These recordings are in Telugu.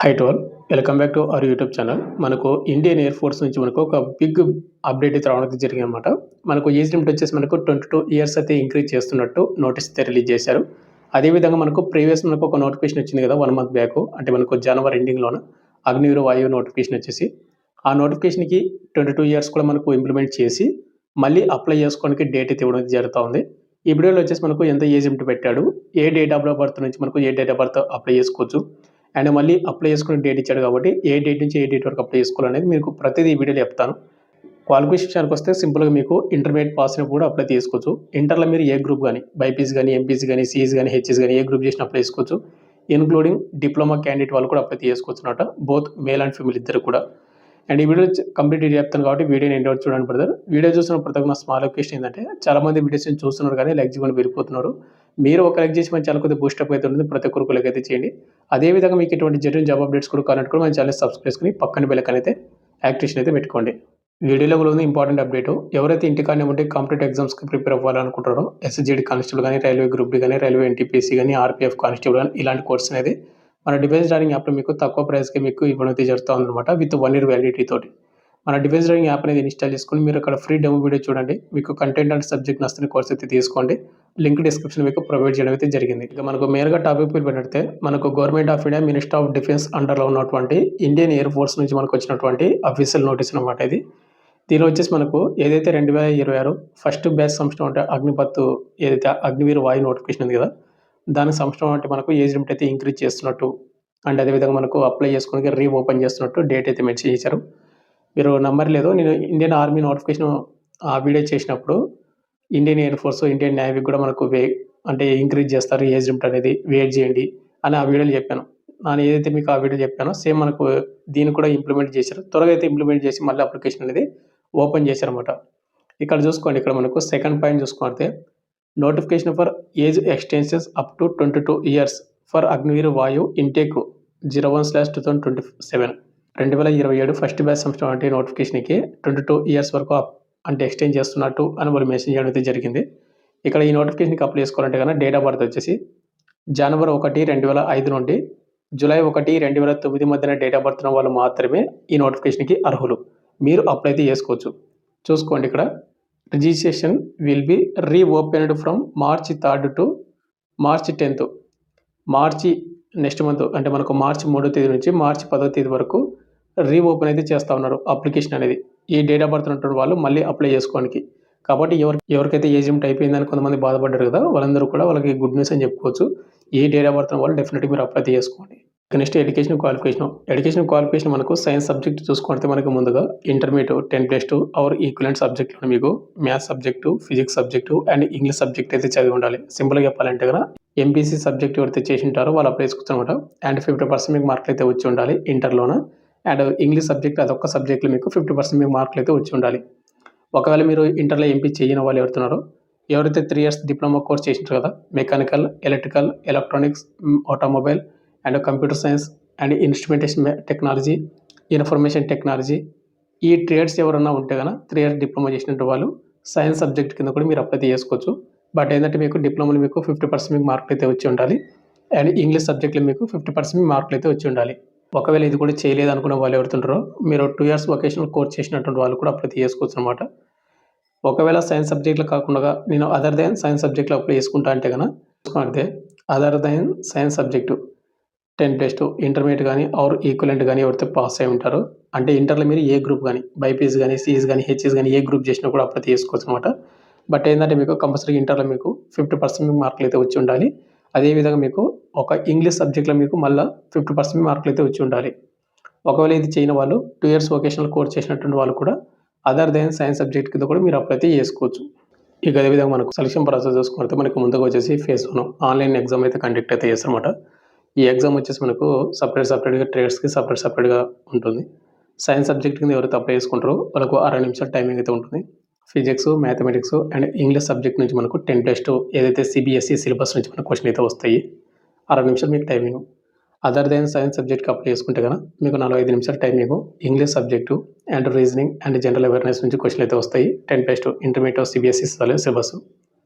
High to all. Welcome back to our YouTube channel. మనకు ఇండియన్ ఎయిర్ ఫోర్స్ నుంచి మనకు ఒక బిగ్ అప్డేట్ అయితే రావడం జరిగిందనమాట. మనకు ఏజ్ లిమిట్ వచ్చేసి మనకు 22 ఇయర్స్ అయితే ఇంక్రీజ్ చేస్తున్నట్టు నోటీస్ అయితే రిలీజ్ చేశారు. అదేవిధంగా మనకు ప్రీవియస్ మనకు ఒక నోటిఫికేషన్ వచ్చింది కదా 1 మంత్ బ్యాక్. అంటే మనకు జనవరి ఎండింగ్‌లోన అగ్నివీర్ వాయువు నోటిఫికేషన్ వచ్చేసి ఆ నోటిఫికేషన్‌కి 22 ఇయర్స్ కూడా మనకు ఇంప్లిమెంట్ చేసి మళ్ళీ అప్లై చేసుకోవడానికి డేట్ అయితే ఇవ్వడం జరుగుతా ఉంది. ఈ వీడియోలో వచ్చేసి మనకు ఎంత ఏజ్ లిమిట్ పెట్టాడు, ఏ డేట్ ఆఫ్ బర్త్ నుంచి మనకు ఏ డేట్ ఆఫ్ బర్త్ అప్లై చేసుకోవచ్చు అండ్ మళ్ళీ అప్లై చేసుకునే డేట్ ఇచ్చాడు కాబట్టి ఏ డేట్ నుంచి ఏ డేట్ వరకు అప్లై చేసుకోవాలనేది మీకు ప్రతిదీ ఈ వీడియోలో చెప్తాను. క్వాలిఫికేషన్ విషయానికి వస్తే సింపుల్గా మీకు ఇంటర్మీడియట్ పాస్ అయినా కూడా అప్లై చేసుకోవచ్చు. ఇంటర్లో మీరు ఏ గ్రూప్ కానీ బైపీసీ కానీ ఎంపీసీ కానీ సిఈసీ కానీ హెచ్ఎస్ కానీ ఏ గ్రూప్ చేసినా అప్లై చేసుకోవచ్చు. ఇన్క్లూడింగ్ డిప్లొమా క్యాండిడేట్ వాళ్ళు కూడా అప్లై చేసుకోవచ్చు అనమాట. బోత్ మేల్ అండ్ ఫీమేల్ ఇద్దరు కూడా. అండ్ ఈ వీడియో కంప్లీట్ చెప్తాను కాబట్టి వీడియోని ఎండ్ వరకు చూడండి బ్రదర్. వీడియో చూసిన ప్రతి ఒక్క స్మాల్ లొకేషన్ ఏంటంటే చాలామంది వీడియోస్ని చూస్తున్నారు కానీ లైక్ చేయకుండా వెళ్ళిపోతున్నారు. మీరు ఒక లైక్ చేసి మన ఛానల్ కొద్దిగా బూస్టప్ అయితే ఉంటుంది. ప్రతి ఒక్కరికి లైక్ అయితే చేయండి. అదేవిధంగా మీకు ఎటువంటి జెన్యూన్ జాబ్ అప్డేట్స్ కూడా కావాలంటే కూడా మన ఛానల్ సబ్స్క్రైబ్ చేసుకుని పక్కన బెల్ ఐకాన్ అయితే యాక్టివేషన్ అయితే పెట్టుకోండి. వీడియోలో కూడా ఉంది ఇంపార్టెంట్ అప్డేట్. ఎవరైతే ఇంటికానే ఉంటే కాంపిటేటివ్ ఎగ్జామ్స్కి ప్రిపేర్ అవ్వాలనుకుంటారో ఎస్ఎస్జీడీ కానిస్టేబుల్ కానీ రైల్వే గ్రూప్ డి కానీ రైల్వే ఎన్టీపీసీ కానీ ఆర్పీఎఫ్ కానిస్టేబుల్ కానీ ఇలాంటి కోర్స్ అనేది మన డిఫెన్స్ డ్రైవింగ్ యాప్లో మీకు తక్కువ ప్రైస్కి మీకు ఇవ్వడం అయితే జరుగుతూ ఉందన్నమాట. విత్ 1 year వ్యాలిడిటీ తోటి మన డిఫెన్స్ డ్రైవింగ్ యాప్ అనేది ఇన్స్టాల్ చేసుకుని మీరు అక్కడ ఫ్రీ డెమో వీడియో చూడండి. మీకు కంటెంట్ అండ్ సబ్జెక్ట్ నచ్చిన కోర్స్ అయితే తీసుకోండి. లింక్ డిస్క్రిప్షన్ మీకు ప్రొవైడ్ చేయడం అయితే జరిగింది. ఇక మనకు మేలుగా టాపిక్ పెడితే మనకు government of India minister of defence అండర్లో ఉన్నటువంటి ఇండియన్ ఎయిర్ ఫోర్స్ నుంచి మనకు వచ్చినటువంటి అఫీషియల్ నోటీస్ అనమాట ఇది. దీనిలో వచ్చేసి మనకు ఏదైతే 2026 ఫస్ట్ బ్యాచ్ సంవత్సరం అంటే అగ్నిపత్ ఏదైతే అగ్నివీర్ వాయు నోటిఫికేషన్ ఉంది కదా, దానికి సంవత్సరం అంటే మనకు ఏజ్ లిమిట్ అయితే ఇంక్రీజ్ చేస్తున్నట్టు అండ్ అదేవిధంగా మనకు అప్లై చేసుకోవడానికి రీఓపెన్ చేస్తున్నట్టు డేట్ అయితే మెన్షన్ చేశారు. మీరు నమ్మర్లేదు, నేను ఇండియన్ ఆర్మీ నోటిఫికేషన్ ఆ వీడియో చేసినప్పుడు Indian air force Indian navy కూడా మనకు అంటే ఇంక్రీజ్ చేస్తారు ఏజ్ లిమిట్ అనేది, వెయిట్ చేయండి అని ఆ వీడియోలో చెప్పాను. నేను ఏదైతే మీకు ఆ వీడియో చెప్పానో సేమ్ మనకు దీన్ని కూడా ఇంప్లిమెంట్ చేశారు. త్వరగా అయితే ఇంప్లిమెంట్ చేసి మళ్ళీ అప్లికేషన్ అనేది ఓపెన్ చేశారన్నమాట. ఇక్కడ చూసుకోండి, ఇక్కడ మనకు సెకండ్ పాయింట్ చూసుకుంటే notification for age extensions up to 22 years for Agniveer వాయు ఇంటేక్ 01/2027 2027 ఫస్ట్ బ్యాచ్ సంవత్సరం అంటే నోటిఫికేషన్కి 22 ఇయర్స్ వరకు అంటే ఎక్స్టెండ్ చేస్తున్నట్టు అని వాళ్ళు మెన్షన్ చేయడం అయితే జరిగింది. ఇక్కడ ఈ నోటిఫికేషన్కి అప్లై చేసుకోవాలంటే కన్నా డేట్ ఆఫ్ బర్త్ వచ్చేసి జనవరి 1, 2005 నుండి జూలై 1, 2009 మధ్యన డేట్ ఆఫ్ బర్త్ ఉన్న వాళ్ళు మాత్రమే ఈ నోటిఫికేషన్కి అర్హులు. మీరు అప్లై అయితే చేసుకోవచ్చు. చూసుకోండి, ఇక్కడ registration will be reopened from March 3 to March 10. మార్చి నెక్స్ట్ మంత్ అంటే మనకు March 3 నుంచి March 10 వరకు రీఓపెన్ అయితే చేస్తూ ఉన్నారు అప్లికేషన్ అనేది. ఈ డేట్ ఆఫ్ బర్త్ ఉన్నటువంటి వాళ్ళు మళ్ళీ అప్లై చేసుకోవడానికి. కాబట్టి ఎవరికైతే ఏజ్ లిమిట్ అయిపోయిందని కొంతమంది బాధపడ్డారు కదా, వాళ్ళందరూ కూడా వాళ్ళకి గుడ్ న్యూస్ అని చెప్పుకోవచ్చు. ఈ డేట్ ఆఫ్ బర్త్ ఉన్న వాళ్ళు డెఫినెట్గా మీరు అప్లై చేసుకోండి. నెక్స్ట్ ఎడ్యుకేషన్ క్వాలిఫికేషన్ మనకు సైన్స్ సబ్జెక్ట్ చూసుకుంటే మనకు ముందుగా ఇంటర్మీడియట్ 10+2 అవర్ ఈక్వలెంట్ సబ్జెక్ట్లో మీకు maths subject, physics subject and English subject అయితే చదివి ఉండాలి. సింపుల్గా చెప్పాలంటే కదా ఎంపీసీ సబ్జెక్ట్ ఎవరైతే చేసి ఉంటారో వాళ్ళు అప్లై చేసుకోవచ్చు అనమాట. అండ్ 50% మీకు మార్కులు అయితే వచ్చి ఉండాలి ఇంటర్లోన. అండ్ ఇంగ్లీష్ సబ్జెక్ట్ అదొక్క సబ్జెక్ట్లో మీకు 50% మీకు మార్కులు అయితే వచ్చి ఉండాలి. ఒకవేళ మీరు ఇంటర్లో ఎంపీ చేయని వాళ్ళు ఎవరైతే 3 years డిప్లొమా కోర్స్ చేసింటారు కదా, mechanical, electrical, electronics, automobile and computer science and instrumentation technology, information technology, ఈ ట్రేడ్స్ ఎవరన్నా ఉంటే కనుక 3 years డిప్లొమా చేసినట్టు వాళ్ళు సైన్స్ సబ్జెక్ట్ కింద కూడా మీరు అప్లై చేసుకోవచ్చు. బట్ ఏంటంటే మీకు డిప్లొమాలో మీకు 50% మీకు మార్కులు అయితే వచ్చి ఉండాలి. అండ్ ఇంగ్లీష్ సబ్జెక్ట్లో మీకు 50% మార్కులు అయితే వచ్చి ఉండాలి. ఒకవేళ ఇది కూడా చేయలేదు అనుకున్న వాళ్ళు ఎవరుతుంటారో మీరు 2 years వొకేషనల్ కోర్స్ చేసినటువంటి వాళ్ళు కూడా అప్లై చేసుకోవచ్చు అనమాట. ఒకవేళ సైన్స్ సబ్జెక్ట్లో కాకుండా నేను అదర్ దెన్ సైన్స్ సబ్జెక్ట్లో అప్లై చేసుకుంటా అంటే కనుక other than science subject 10+2 intermediate కానీ ఆర్ ఈక్వలెంట్ కానీ ఎవరైతే పాస్ అయి ఉంటారో, అంటే ఇంటర్లో మీరు ఏ గ్రూప్ కానీ బైపీసీ కానీ సిఈసీ కానీ హెచ్ఎస్ కానీ ఏ గ్రూప్ చేసినా కూడా అప్లై చేసుకోవచ్చు అనమాట. బట్ ఏంటంటే మీకు కంపల్సరీ ఇంటర్లో మీకు 50% మార్కులు అయితే వచ్చి ఉండాలి. అదేవిధంగా మీకు ఒక ఇంగ్లీష్ సబ్జెక్ట్లో మీకు మళ్ళీ 50% మార్కులు అయితే వచ్చి ఉండాలి. ఒకవేళ ఇది చేయని వాళ్ళు 2 years వొకేషనల్ కోర్స్ చేసినటువంటి వాళ్ళు కూడా అదర్ దెన్ సైన్స్ సబ్జెక్ట్ కింద కూడా మీరు అప్లై అయితే చేసుకోవచ్చు. ఇక అదేవిధంగా మనకు సెలక్షన్ ప్రాసెస్ చూసుకుంటే మనకు ముందుగా వచ్చేసి ఫేజ్ 1 ఆన్లైన్ ఎగ్జామ్ అయితే కండక్ట్ అయితే చేస్తారన్నమాట. ఈ ఎగ్జామ్ వచ్చేసి మనకు సపరేట్గా ట్రేడ్స్కి సపరేట్గా ఉంటుంది. సైన్స్ సబ్జెక్ట్ కింద ఎవరైతే అప్లై చేసుకుంటారో వాళ్ళకు 60 నిమిషాలు టైమింగ్ అయితే ఉంటుంది. Physics, mathematics and English subject నుంచి మనకు 10+2 ఏదైతే సిబిఎస్ఈ సిలబస్ నుంచి మనకు క్వశ్చన్ అయితే వస్తాయి. 60 నిమిషాలు మీకు టైమింగ్. అదర్ దెన్ సైన్స్ సబ్జెక్ట్కి అప్లై చేసుకుంటే కనుక మీకు 45 నిమిషాలు timing. English subject and reasoning and general awareness నుంచి క్వశ్చన్ అయితే వస్తాయి. 10+2 ఇంటర్మీడియట్ సిబిఎస్ఈ సిలబస్.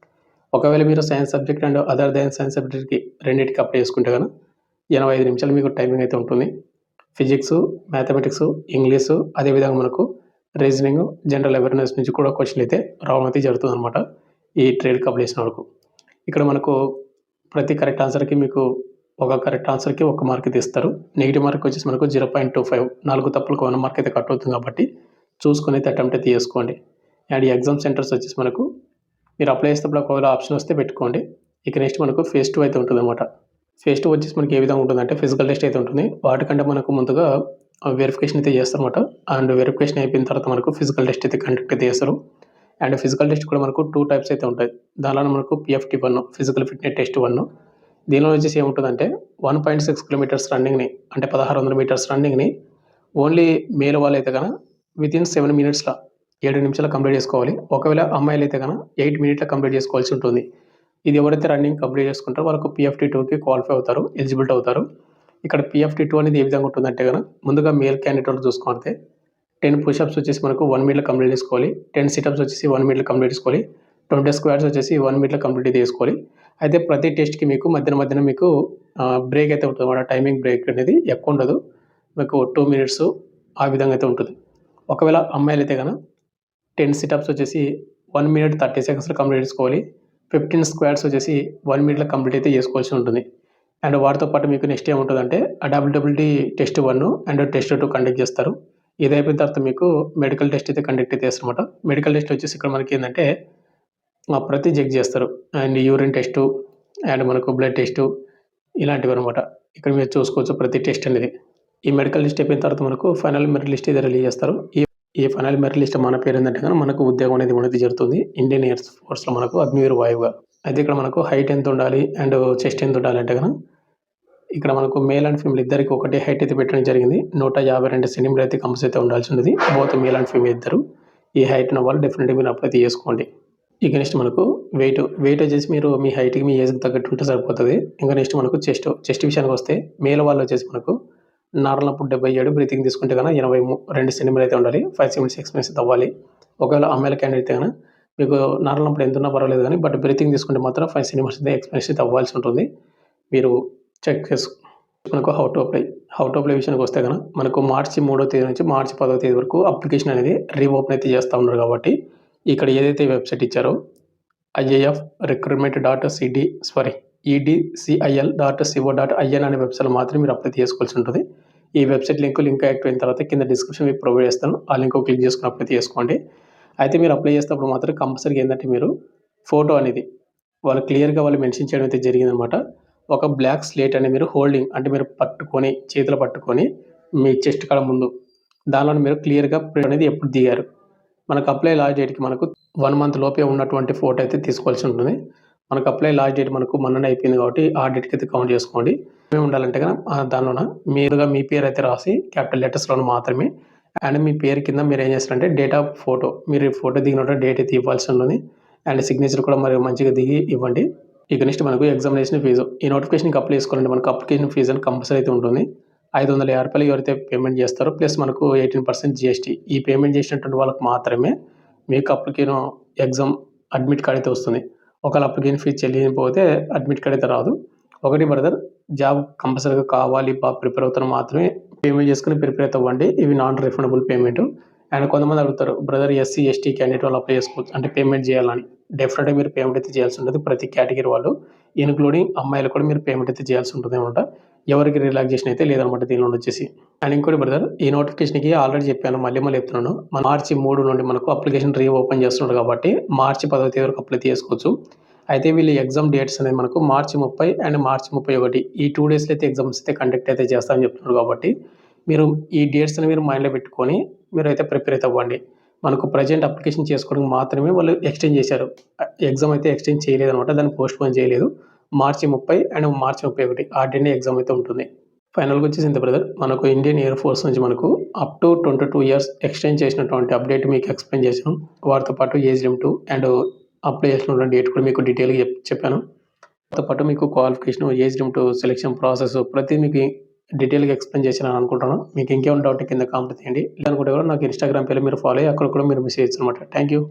ఒకవేళ మీరు science subject and other than science సబ్జెక్ట్కి రెండింటికి అప్లై చేసుకుంటే కనుక 85 నిమిషాలు మీకు టైమింగ్ అయితే ఉంటుంది. ఫిజిక్స్, మ్యాథమెటిక్స్, ఇంగ్లీషు, అదేవిధంగా మనకు రీజనింగ్, జనరల్ అవేర్‌నెస్ నుంచి కూడా క్వెషన్‌లు అయితే రావడం అయితే జరుగుతుందనమాట. ఈ ట్రేడ్‌కి అప్లై చేసిన వరకు. ఇక్కడ మనకు ప్రతి కరెక్ట్ ఆన్సర్‌కి మీకు ఒక కరెక్ట్ ఆన్సర్‌కి 1 మార్క్ అయితే ఇస్తారు. నెగెటివ్ మార్క్ వచ్చేసి మనకు 0.25 4 తప్పులకు 1 మార్క్ అయితే కట్ అవుతుంది కాబట్టి చూసుకొని అయితే అటెంప్ట్ అయితే చేసుకోండి. అండ్ ఈ ఎగ్జామ్ సెంటర్స్ వచ్చేసి మనకు మీరు అప్లై చేసేటప్పుడు ఒకవేళ ఆప్షన్ వస్తే పెట్టుకోండి. ఇక నెక్స్ట్ మనకు ఫేజ్ 2 అయితే ఉంటుందన్నమాట. ఫేజ్ 2 వచ్చేసి మనకి ఏ విధంగా ఉంటుందంటే ఫిజికల్ టెస్ట్ అయితే ఉంటుంది. వాటికంటే మనకు ముందుగా వెరిఫికేషన్ అయితే చేస్తారన్నమాట. అండ్ వెరిఫికేషన్ అయిపోయిన తర్వాత మనకు ఫిజికల్ టెస్ట్ అయితే కండక్ట్ అయితే చేస్తారు. అండ్ ఫిజికల్ టెస్ట్ కూడా మనకు 2 టైప్స్ అయితే ఉంటాయి. దానిలో మనకు PFT1 ఫిజికల్ ఫిట్‌నెస్ టెస్ట్ 1. దీనిలో వచ్చేసి ఏముంటుందంటే 1.6 కిలోమీటర్స్ రన్నింగ్‌ని అంటే 1600 మీటర్స్ రన్నింగ్‌ని ఓన్లీ మేల్ వాళ్ళైతే గన వితిన్ 7 మినిట్స్‌ల 7 నిమిషాల్లో కంప్లీట్ చేసుకోవాలి. ఒకవేళ అమ్మాయిలైతే గన 8 మినిట్‌లో కంప్లీట్ చేసుకోవాల్సి ఉంటుంది. ఇది ఎవరైతే రన్నింగ్ కంప్లీట్ చేసుకుంటారో వాళ్ళకు PFT2కి క్వాలిఫై అవుతారు, ఎలిజిబిలిటీ అవుతారు. ఇక్కడ PFT2 అనేది ఏ విధంగా ఉంటుందంటే గన ముందుగా మేల్ క్యాండిడేట్ వాళ్ళు చూసుకుంటే 10 పుషప్స్ వచ్చేసి మనకు 1 మినిట్‌లో కంప్లీట్ చేసుకోవాలి. 10 సిటప్స్ వచ్చేసి 1 మినిట్‌లో కంప్లీట్ చేసుకోవాలి. 20 స్క్వాట్స్ వచ్చేసి 1 మినిట్‌లో కంప్లీట్ చేసుకోవాలి. అయితే ప్రతి టెస్ట్‌కి మీకు మధ్యన మీకు బ్రేక్ అయితే ఉంటుందన్నమాట. టైమింగ్ బ్రేక్ అనేది ఎక్కువ ఉండదు. మీకు 2 మినిట్స్ ఆ విధంగా అయితే ఉంటుంది. ఒకవేళ అమ్మాయిలైతే గన 10 సిటప్స్ వచ్చేసి 1 మినిట్ 30 సెకండ్స్‌లో కంప్లీట్ చేసుకోవాలి. 15 స్క్వాట్స్ వచ్చేసి 1 మినిట్‌లో కంప్లీట్ అయితే చేసుకోవాల్సి ఉంటుంది. అండ్ వాటితో పాటు మీకు నెక్స్ట్ ఏముంటుందంటే WWT test 1 and test 2 conduct చేస్తారు. ఇది అయిపోయిన తర్వాత మీకు మెడికల్ టెస్ట్ అయితే కండక్ట్ అయితే చేస్తారన్నమాట. మెడికల్ టెస్ట్ వచ్చేసి ఇక్కడ మనకి ఏంటంటే ప్రతి చెక్ చేస్తారు. అండ్ యూరిన్ టెస్టు అండ్ మనకు బ్లడ్ టెస్టు ఇలాంటివన్నమాట. ఇక్కడ మీరు చూసుకోవచ్చు ప్రతి టెస్ట్ అనేది. ఈ మెడికల్ లిస్ట్ అయిపోయిన తర్వాత మనకు ఫైనల్ మెరిట్ లిస్ట్ అయితే రిలీజ్ చేస్తారు. ఈ ఫైనల్ మెరిట్ లిస్ట్ మన పేరు ఏంటంటే కనుక మనకు ఉద్యోగం అనేది ఉన్నది జరుగుతుంది. ఇండియన్ ఎయిర్ ఫోర్స్‌లో మనకు అగ్నివీర్ వాయువుగా. అయితే ఇక్కడ మనకు హైట్ ఎంత ఉండాలి అండ్ చెస్ట్ ఎంత ఉండాలి అంటే కనుక ఇక్కడ మనకు మేల్ అండ్ ఫీమేల్ ఇద్దరికి ఒకటే హైట్ అయితే పెట్టడం జరిగింది. 152 సెంటీమీటర్ అయితే కంపల్సరీ అయితే ఉండాల్సి ఉంటుంది. బోత్ మేల్ అండ్ ఫీమేల్ ఇద్దరు. ఈ హైట్ ఉన్న వాళ్ళు డెఫినెట్‌గా మీరు అప్లై చేసుకోండి. ఇక నెక్స్ట్ మనకు వెయిట్ వచ్చేసి మీరు మీ హైట్‌కి మీ ఏజ్‌కి తగ్గట్టు ఉంటే సరిపోతుంది. ఇంకా నెక్స్ట్ మనకు చెస్ట్ విషయానికి వస్తే మేల్ వాళ్ళు వచ్చేసి మనకు నార్మల్ అప్పుడు 77 బ్రీతింగ్ తీసుకుంటే కనుక 82 సెంటీమీటర్ అయితే ఉండాలి. 5 సెంటీమీటర్స్ ఎక్స్‌పీరియన్స్ అయితే అవ్వాలి. ఒకవేళ అమ్మాయిల క్యాండిడేట్ అయితే కనుక మీకు నార్మల్ అప్పుడు ఎంత ఉన్నా పర్వాలేదు కానీ బట్ బ్రీతింగ్ తీసుకుంటే మాత్రం 5 సెంటీమీటర్స్ అయితే ఎక్స్‌పీరియన్స్ అయితే అవ్వాల్సి ఉంటుంది. మీరు చెక్ మనకు హౌ టు అప్లై విషయానికి వస్తే కనుక మనకు మార్చి 3వ తేదీ నుంచి మార్చి 10వ తేదీ వరకు అప్లికేషన్ అనేది రీఓపెన్ అయితే చేస్తూ ఉన్నారు కాబట్టి ఇక్కడ ఏదైతే వెబ్సైట్ ఇచ్చారో IIF edcil.co.in అనే వెబ్సైట్లో మాత్రమే మీరు అప్లై చేసుకోవాల్సి ఉంటుంది. ఈ వెబ్సైట్ లింక్ యాక్టివ్ అయిన తర్వాత కింద డిస్క్రిప్షన్ మీకు ప్రొవైడ్ చేస్తాను. ఆ లింక్ క్లిక్ చేసుకుని అప్లై చేసుకోండి. అయితే మీరు అప్లై చేసేటప్పుడు మాత్రం కంపల్సరీగా ఏంటంటే మీరు ఫోటో అనేది వాళ్ళు క్లియర్‌గా మెన్షన్ చేయడం అయితే జరిగిందనమాట. ఒక బ్లాక్ స్లేట్ అనేది మీరు హోల్డింగ్ అంటే మీరు పట్టుకొని చేతిలో పట్టుకొని మీ చెస్ట్ కాడ ముందు దానిలో మీరు క్లియర్‌గా ప్రింట్ అనేది ఎప్పుడు దిగారు. మనకు అప్లై లాస్ట్ డేట్‌కి మనకు 1 మంత్ లోపే ఉన్నటువంటి ఫోటో అయితే తీసుకోవాల్సి ఉంటుంది. మనకు అప్లై లాస్ట్ డేట్ మనకు మొన్ననే అయిపోయింది కాబట్టి ఆ డేట్‌కి అయితే కౌంట్ చేసుకోండి. ఏమేమి ఉండాలంటే గనక దానిలోన మీరుగా మీ పేరు అయితే రాసి క్యాపిటల్ లెటర్స్‌లోనే మాత్రమే అండ్ మీ పేరు కింద మీరు ఏం చేస్తారంటే డేట్ ఆఫ్ ఫోటో మీరు ఫోటో దిగిన డేట్ అయితే ఇవ్వాల్సి ఉంటుంది. అండ్ సిగ్నేచర్ కూడా మరి మంచిగా దిగి ఇవ్వండి. ఇక నెక్స్ట్ మనకు ఎగ్జామినేషన్ ఫీజు. ఈ నోటిఫికేషన్‌కి అప్లై చేసుకోవాలంటే మనకు అప్లికేషన్ ఫీజు అని కంపల్సరీ అయితే ఉంటుంది. రూ. 550 ఎవరైతే పేమెంట్ చేస్తారో ప్లస్ మనకు 18% GST ఈ పేమెంట్ చేసినటువంటి వాళ్ళకి మాత్రమే మీకు అప్లికేషన్ ఎగ్జామ్ అడ్మిట్ కార్డ్ అయితే వస్తుంది. ఒకవేళ అప్లికేషన్ ఫీజు చెల్లించకపోతే అడ్మిట్ కార్డ్ అయితే రాదు. ఒకటి బ్రదర్ జాబ్ కంపల్సరీగా కావాలి ప్రిపేర్ అవుతారు మాత్రమే పేమెంట్ చేసుకుని ప్రిపేర్ అయితే అవ్వండి. ఇవి నాన్ రిఫండబుల్ పేమెంట్. అండ్ కొంతమంది అడుగుతారు బ్రదర్ SC, ST క్యాండిడేట్ వాళ్ళు అప్లై చేసుకోవచ్చు అంటే పేమెంట్ చేయాలని. డెఫినెట్‌గా మీరు పేమెంట్ అయితే చేయాల్సి ఉంటుంది. ప్రతి కేటగిరీ వాళ్ళు ఇన్క్లూడింగ్ అమ్మాయిలు కూడా మీరు పేమెంట్ అయితే చేయాల్సి ఉంటుందన్నమాట. ఎవరికి రిలాక్సేషన్ అయితే లేదనమాట దీనిలో వచ్చేసి. అండ్ ఇంకోటి బ్రదర్ ఈ నోటిఫికేషన్‌కి ఆల్రెడీ చెప్పాను మళ్ళీ చెప్తున్నాను. మార్చి 3 నుండి మనకు అప్లికేషన్ రీఓపెన్ చేస్తున్నారు కాబట్టి మార్చి 10వ తేదీ వరకు అప్లై చేసుకోవచ్చు. అయితే వీళ్ళు ఎగ్జామ్ డేట్స్ అనేది మనకు మార్చి 30 అండ్ మార్చి 31 ఈ 2 డేస్‌లో అయితే ఎగ్జామ్స్ అయితే కండక్ట్ అయితే చేస్తారని చెప్తున్నారు కాబట్టి మీరు ఈ డేట్స్‌ని మీరు మైండ్‌లో పెట్టుకొని మీరైతే ప్రిపేర్ అయితే అవ్వండి. మనకు ప్రెజెంట్ అప్లికేషన్ చేసుకోవడానికి మాత్రమే వాళ్ళు ఎక్స్టెండ్ చేశారు. ఎగ్జామ్ అయితే ఎక్స్టెండ్ చేయలేదనమాట. దాన్ని పోస్ట్‌పోన్ చేయలేదు. మార్చి 30 అండ్ మార్చి 31 ఆ డేనే ఎగ్జామ్ అయితే ఉంటుంది. ఫైనల్‌గా వచ్చేసి ఇంత బ్రదర్ మనకు ఇండియన్ ఎయిర్ ఫోర్స్ నుంచి మనకు అప్ టు 22 ఇయర్స్ ఎక్స్టెండ్ చేసినటువంటి అప్డేట్ మీకు ఎక్స్‌ప్లెయిన్ చేశాను. వాటితో పాటు ఏజ్ లిమిట్ అండ్ అప్లై చేసినటువంటి డేట్ కూడా మీకు డీటెయిల్‌గా చెప్పాను. దాంతో పాటు మీకు qualification, age limit, selection process ప్రతిదీ మీకు డీటెయిల్‌గా ఎక్స్‌ప్లెయిన్ చేశానని అనుకుంటున్నాను. మీకు ఇంకేమైనా డౌట్ కింద కామెంట్ చేయండి. లేదనుకుంటే కూడా నాకు ఇన్‌స్టాగ్రామ్ పేజ్‌లో మీరు ఫాలో అయ్యి అక్కడ కూడా మీరు మెసేజ్ చేయొచ్చనమాట. Thank you.